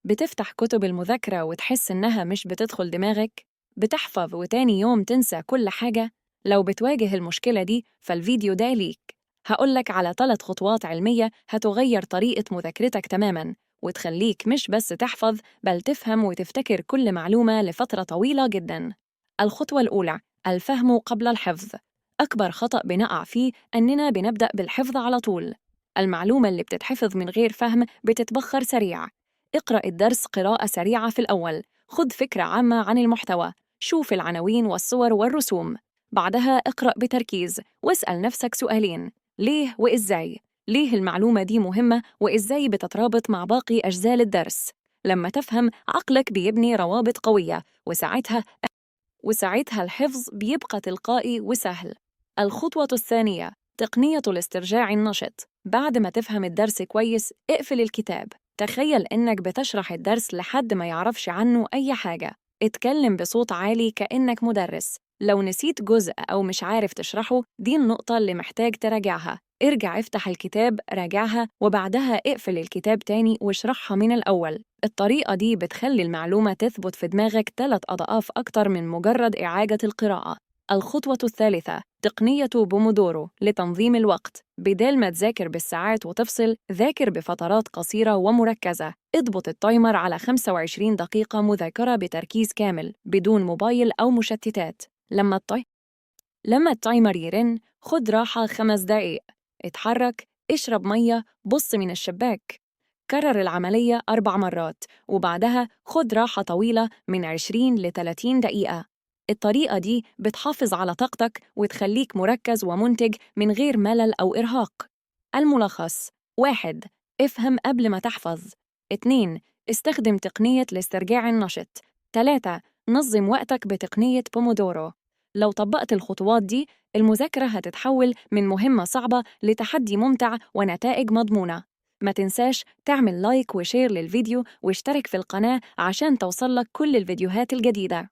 بتفتح كتب المذاكرة وتحس إنها مش بتدخل دماغك؟ بتحفظ وتاني يوم تنسى كل حاجة؟ لو بتواجه المشكلة دي فالفيديو ده ليك. هقولك على 3 خطوات علمية هتغير طريقة مذاكرتك تماماً، وتخليك مش بس تحفظ بل تفهم وتفتكر كل معلومة لفترة طويلة جداً. الخطوة الأولى: الفهم قبل الحفظ. أكبر خطأ بنقع فيه أننا بنبدأ بالحفظ على طول. المعلومة اللي بتتحفظ من غير فهم بتتبخر سريع. اقرأ الدرس قراءة سريعة في الأول، خذ فكرة عامة عن المحتوى، شوف العناوين والصور والرسوم. بعدها اقرأ بتركيز واسأل نفسك سؤالين: ليه وإزاي؟ ليه المعلومة دي مهمة وإزاي بتترابط مع باقي أجزاء الدرس؟ لما تفهم عقلك بيبني روابط قوية، وساعتها الحفظ بيبقى تلقائي وسهل. الخطوة الثانية: تقنية الاسترجاع النشط. بعد ما تفهم الدرس كويس اقفل الكتاب، تخيل إنك بتشرح الدرس لحد ما يعرفش عنه أي حاجة. اتكلم بصوت عالي كأنك مدرس. لو نسيت جزء أو مش عارف تشرحه، دي النقطة اللي محتاج تراجعها. ارجع افتح الكتاب راجعها وبعدها اقفل الكتاب تاني واشرحها من الأول. الطريقة دي بتخلي المعلومة تثبت في دماغك 3 أضعاف أكتر من مجرد إعادة القراءة. الخطوة الثالثة: تقنية بومودورو لتنظيم الوقت. بدال ما تذاكر بالساعات وتفصل، ذاكر بفترات قصيرة ومركزة. اضبط التايمر على 25 دقيقة مذاكرة بتركيز كامل بدون موبايل أو مشتتات. لما التايمر يرن خد راحة 5 دقايق، اتحرك، اشرب مية، بص من الشباك. كرر العملية 4 مرات وبعدها خد راحة طويلة من 20 ل 30 دقيقة. الطريقة دي بتحافظ على طاقتك وتخليك مركز ومنتج من غير ملل أو إرهاق. الملخص: 1. افهم قبل ما تحفظ. 2. استخدم تقنية الاسترجاع النشط. 3. نظم وقتك بتقنية بومودورو. لو طبقت الخطوات دي، المذاكرة هتتحول من مهمة صعبة لتحدي ممتع ونتائج مضمونة. ما تنساش تعمل لايك وشير للفيديو واشترك في القناة عشان توصلك كل الفيديوهات الجديدة.